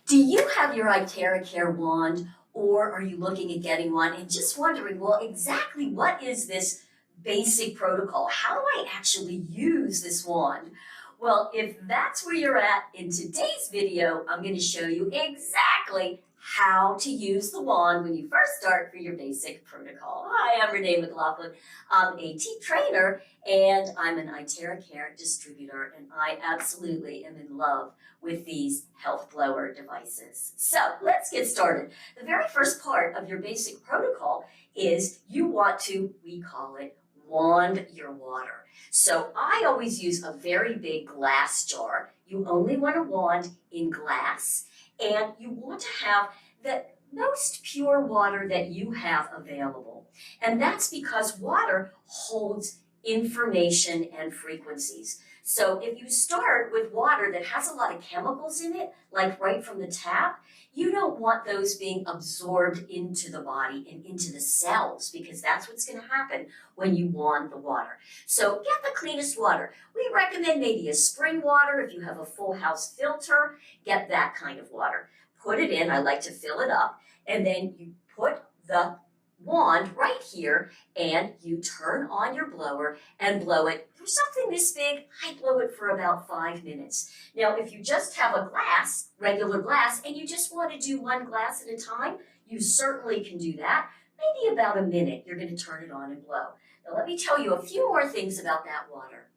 Do you have your iTeraCare wand, or are you looking at getting one and just wondering, well, exactly what is this basic protocol? How do I actually use this wand? Well, if that's where you're at in today's video, I'm going to show you exactly how to use the wand when you first start for your basic protocol. Hi, I'm Renee McLaughlin. I'm a teeth trainer and I'm an iTeraCare distributor, and I absolutely am in love with these health blower devices. So let's get started. The very first part of your basic protocol is you want to, we call it, wand your water. So I always use a very big glass jar. You only want to wand in glass, and you want to have the most pure water that you have available. And that's because water holds information and frequencies. So if you start with water that has a lot of chemicals in it, like right from the tap, you don't want those being absorbed into the body and into the cells, because that's what's going to happen when you wand the water. So get the cleanest water. We recommend maybe a spring water. If you have a full house filter, get that kind of water. Put it in. I like to fill it up, and then you put the wand right here and you turn on your blower and blow it. For something this big, I blow it for about 5 minutes. Now, if you just have a glass, regular glass, and you just want to do one glass at a time, you certainly can do that. Maybe about a minute, you're going to turn it on and blow. Now, let me tell you a few more things about that water.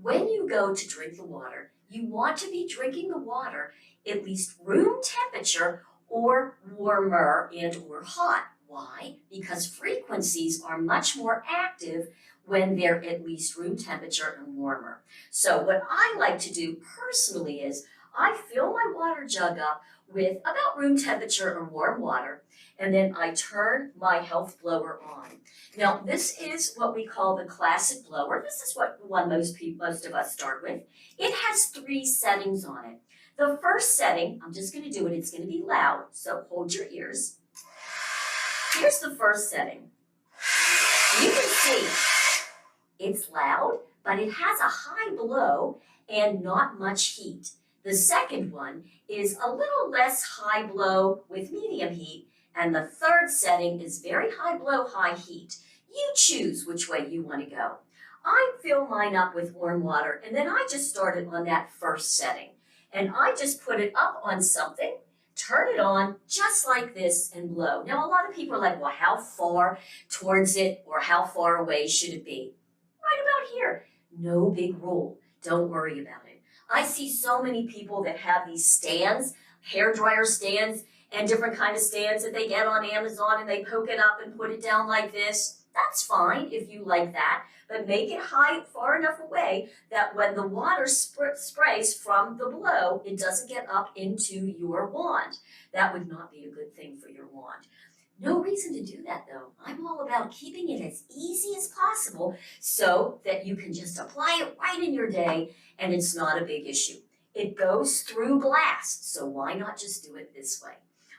When you go to drink the water, you want to be drinking the water at least room temperature or warmer and or hot. Why? Because frequencies are much more active when they're at least room temperature and warmer. So what I like to do personally is I fill my water jug up with about room temperature or warm water, and then I turn my health blower on. Now, this is what we call the classic blower. This is what one most of us start with. It has 3 settings on it. The first setting, I'm just going to do it. It's going to be loud, so hold your ears. Here's the first setting. You can see it's loud, but it has a high blow and not much heat. The second one is a little less high blow with medium heat, and the third setting is very high blow, high heat. You choose which way you want to go. I fill mine up with warm water, and then I just started on that first setting. And I just put it up on something, turn it on just like this, and blow. Now, a lot of people are like, well, how far towards it or how far away should it be? Right about here. No big rule. Don't worry about it. I see so many people that have these stands, hairdryer stands, and different kind of stands that they get on Amazon, and they poke it up and put it down like this. That's fine if you like that, but make it high, far enough away that when the water sprays from the blow, it doesn't get up into your wand. That would not be a good thing for your wand. No reason to do that, though. I'm all about keeping it as easy as possible so that you can just apply it right in your day and it's not a big issue. It goes through glass, so why not just do it this way?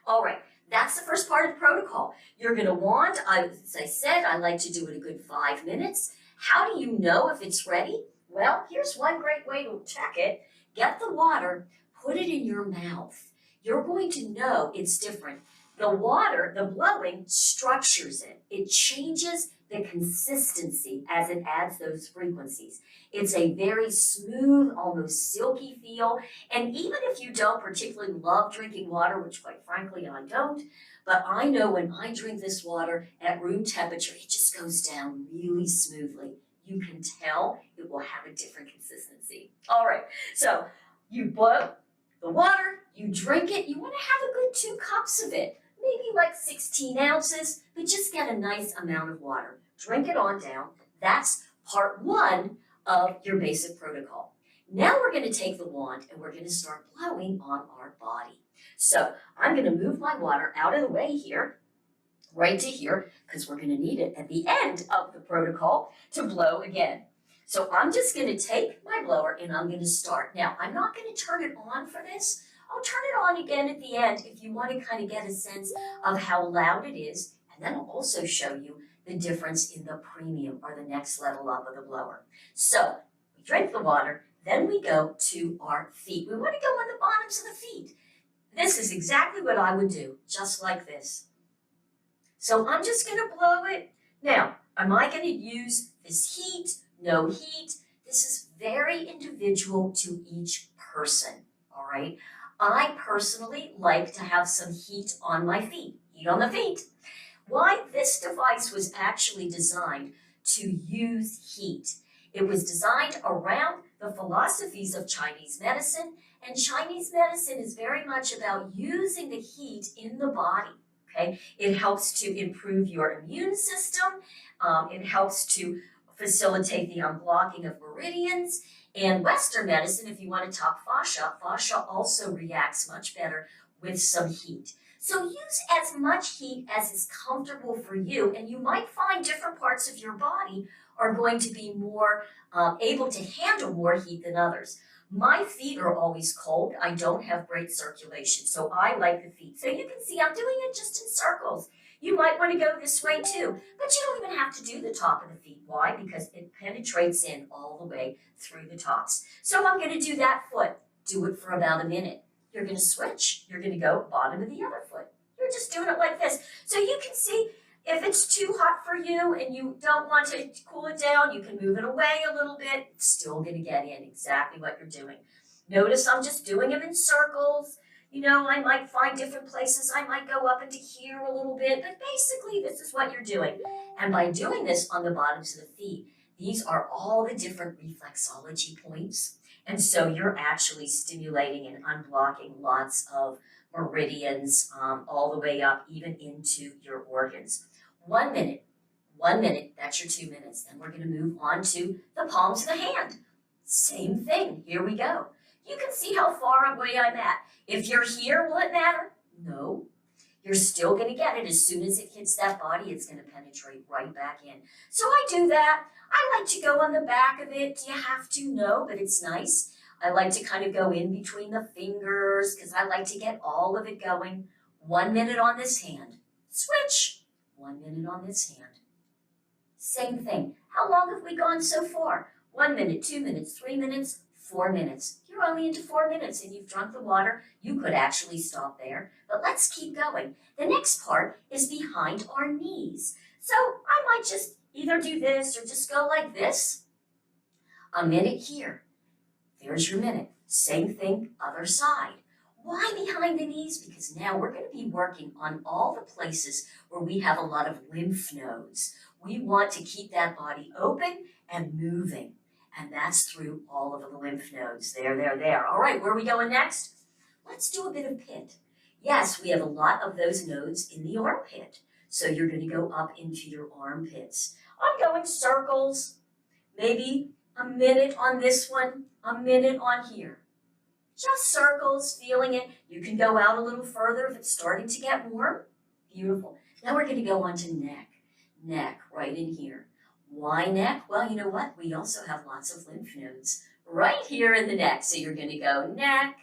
All right. That's the first part of the protocol. You're going to wand, as I said, I like to do it a good 5 minutes. How do you know if it's ready? Well, here's one great way to check it. Get the water, put it in your mouth. You're going to know it's different. The water, the blowing, structures it. It changes the consistency as it adds those frequencies. It's a very smooth, almost silky feel. And even if you don't particularly love drinking water, which quite frankly I don't, but I know when I drink this water at room temperature, it just goes down really smoothly. You can tell it will have a different consistency. All right, so you blow the water, you drink it. You want to have a good 2 cups of it. Maybe like 16 ounces, but just get a nice amount of water. Drink it on down. That's part 1 of your basic protocol. Now we're going to take the wand and we're going to start blowing on our body. So I'm going to move my water out of the way here, right to here, because we're going to need it at the end of the protocol to blow again. So I'm just going to take my blower and I'm going to start. Now, I'm not going to turn it on for this. I'll turn it on again at the end if you want to kind of get a sense of how loud it is. And then I'll also show you the difference in the premium or the next level up of the blower. So we drink the water, then we go to our feet. We want to go on the bottoms of the feet. This is exactly what I would do, just like this. So I'm just going to blow it. Now, am I going to use this heat? No heat. This is very individual to each person, all right? I personally like to have some heat on my feet, heat on the feet. Why this device was actually designed to use heat. It was designed around the philosophies of Chinese medicine, and Chinese medicine is very much about using the heat in the body. Okay, it helps to improve your immune system. It helps to facilitate the unblocking of meridians. And Western medicine, if you want to talk fascia, fascia also reacts much better with some heat. So use as much heat as is comfortable for you, and you might find different parts of your body are going to be more able to handle more heat than others. My feet are always cold. I don't have great circulation, so I like the feet. So you can see I'm doing it just in circles. You might want to go this way too, but you don't even have to do the top of the feet. Why? Because it penetrates in all the way through the tops. So I'm going to do that foot. Do it for about a minute. You're going to switch. You're going to go bottom of the other foot. You're just doing it like this. So you can see if it's too hot for you and you don't want to cool it down, you can move it away a little bit. It's still going to get in exactly what you're doing. Notice I'm just doing them in circles. You know, I might find different places. I might go up into here a little bit, but basically this is what you're doing. And by doing this on the bottoms of the feet, these are all the different reflexology points. And so you're actually stimulating and unblocking lots of meridians all the way up, even into your organs. 1 minute, 1 minute, that's your 2 minutes. Then we're going to move on to the palms of the hand. Same thing, here we go. You can see how far away I'm at. If you're here, will it matter? No. You're still going to get it. As soon as it hits that body, it's going to penetrate right back in. So I do that. I like to go on the back of it. You have to know, but it's nice. I like to kind of go in between the fingers because I like to get all of it going. 1 minute on this hand. Switch. 1 minute on this hand. Same thing. How long have we gone so far? 1 minute, 2 minutes, 3 minutes, 4 minutes. You're only into 4 minutes and you've drunk the water. You could actually stop there, but let's keep going. The next part is behind our knees. So I might just either do this or just go like this. A minute here. There's your minute. Same thing, other side. Why behind the knees? Because now we're going to be working on all the places where we have a lot of lymph nodes. We want to keep that body open and moving. And that's through all of the lymph nodes. There. All right, where are we going next? Let's do a bit of pit. Yes, we have a lot of those nodes in the armpit. So you're going to go up into your armpits. I'm going circles, maybe a minute on this one, a minute on here. Just circles, feeling it. You can go out a little further if it's starting to get warm. Beautiful. Now we're going to go on to neck. Neck, right in here. Why neck? Well, you know what? We also have lots of lymph nodes right here in the neck. So you're going to go neck,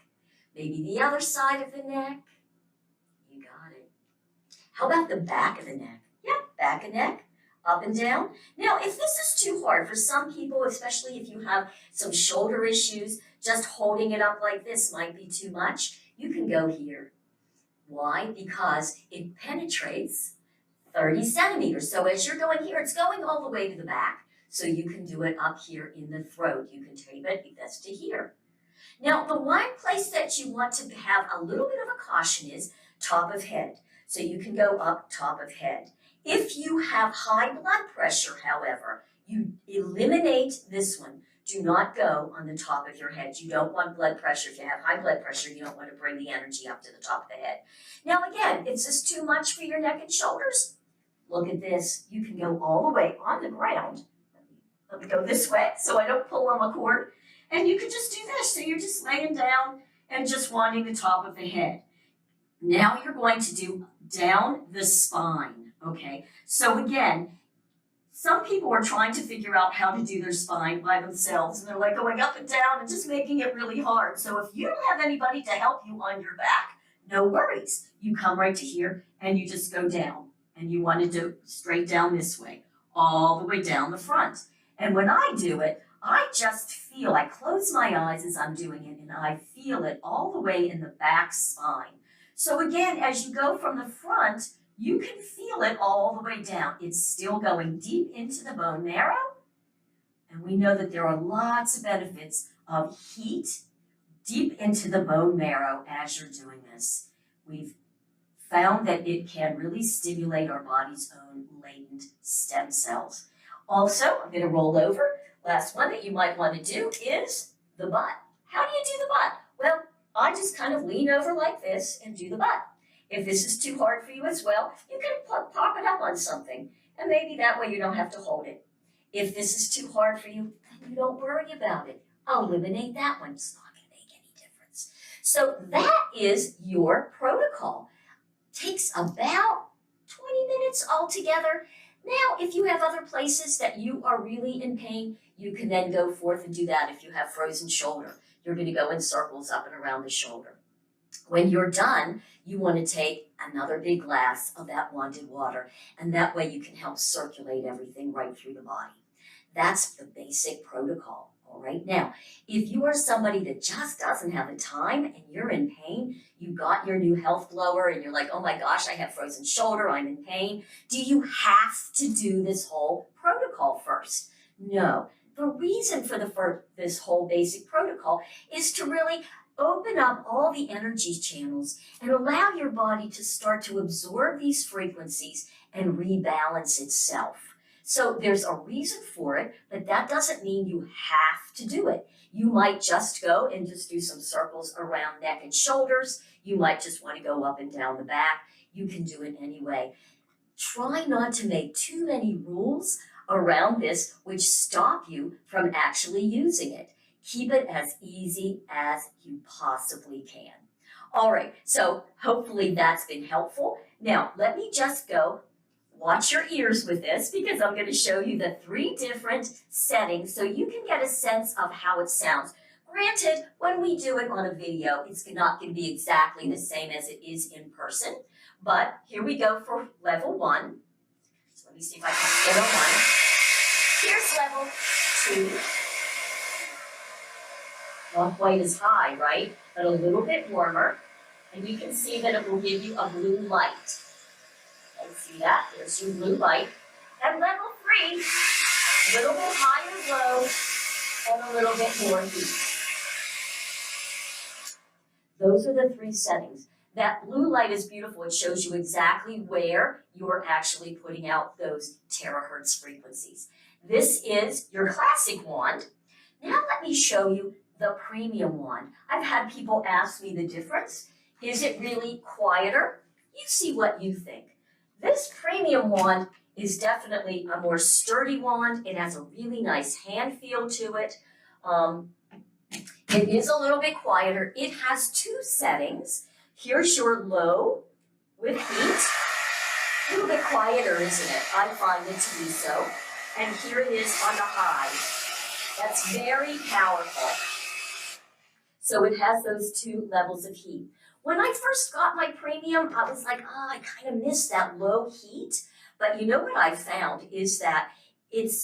maybe the other side of the neck. You got it. How about the back of the neck? Yep, back of neck, up and down. Now, if this is too hard for some people, especially if you have some shoulder issues, just holding it up like this might be too much. You can go here. Why? Because it penetrates 30 centimeters. So as you're going here, it's going all the way to the back. So you can do it up here in the throat. You can tape it, that's to here. Now, the one place that you want to have a little bit of a caution is top of head. So you can go up top of head. If you have high blood pressure, however, you eliminate this one. Do not go on the top of your head. You don't want blood pressure. If you have high blood pressure, you don't want to bring the energy up to the top of the head. Now again, is this too much for your neck and shoulders? Look at this. You can go all the way on the ground. Let me go this way so I don't pull on my cord. And you can just do this. So you're just laying down and just wanting the top of the head. Now you're going to do down the spine, okay? So again, some people are trying to figure out how to do their spine by themselves, and they're like going up and down and just making it really hard. So if you don't have anybody to help you on your back, no worries. You come right to here and you just go down. And you want to do straight down this way, all the way down the front. And when I do it, I just feel, I close my eyes as I'm doing it, and I feel it all the way in the back spine. So again, as you go from the front, you can feel it all the way down. It's still going deep into the bone marrow, and we know that there are lots of benefits of heat deep into the bone marrow as you're doing this. We've found that it can really stimulate our body's own latent stem cells. Also, I'm going to roll over. Last one that you might want to do is the butt. How do you do the butt? Well, I just kind of lean over like this and do the butt. If this is too hard for you as well, you can pop it up on something, and maybe that way you don't have to hold it. If this is too hard for you, then you don't worry about it. Eliminate that one. It's not going to make any difference. So that is your protocol. Takes about 20 minutes altogether. Now, if you have other places that you are really in pain, you can then go forth and do that. If you have frozen shoulder, you're going to go in circles up and around the shoulder. When you're done, you want to take another big glass of that wanded water, and that way you can help circulate everything right through the body. That's the basic protocol. All right. Now, if you are somebody that just doesn't have the time and you're in pain, you got your new health blower and you're like, oh my gosh, I have frozen shoulder, I'm in pain. Do you have to do this whole protocol first? No. The reason for this whole basic protocol is to really open up all the energy channels and allow your body to start to absorb these frequencies and rebalance itself. So there's a reason for it, but that doesn't mean you have to do it. You might just go and just do some circles around neck and shoulders. You might just want to go up and down the back. You can do it anyway. Try not to make too many rules around this which stop you from actually using it. Keep it as easy as you possibly can. All right, so hopefully that's been helpful. Now, let me just go. Watch your ears with this because I'm going to show you the 3 different settings so you can get a sense of how it sounds. Granted, when we do it on a video, it's not going to be exactly the same as it is in person. But here we go for level 1. So let me see if I can get a 1. Here's level 2. Not quite as high, right? But a little bit warmer. And you can see that it will give you a blue light. And see that? There's your blue light. And level 3, a little bit higher low and a little bit more heat. Those are the 3 settings. That blue light is beautiful. It shows you exactly where you're actually putting out those terahertz frequencies. This is your classic wand. Now let me show you the premium wand. I've had people ask me the difference. Is it really quieter? You see what you think. This premium wand is definitely a more sturdy wand. It has a really nice hand feel to it. It is a little bit quieter. It has 2 settings. Here's your low with heat. A little bit quieter, isn't it? I find it to be so. And here it is on the high. That's very powerful. So it has those 2 levels of heat. When I first got my premium, I was like, oh, I kind of miss that low heat. But you know what I found is that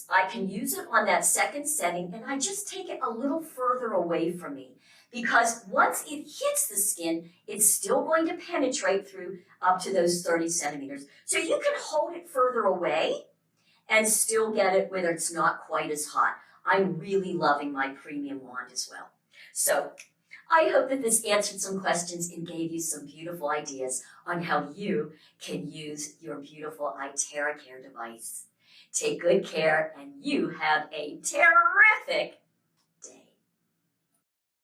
I can use it on that 2nd setting and I just take it a little further away from me. Because once it hits the skin, it's still going to penetrate through up to those 30 centimeters. So you can hold it further away and still get it where it's not quite as hot. I'm really loving my premium wand as well. So I hope that this answered some questions and gave you some beautiful ideas on how you can use your beautiful iTeraCare device. Take good care and you have a terrific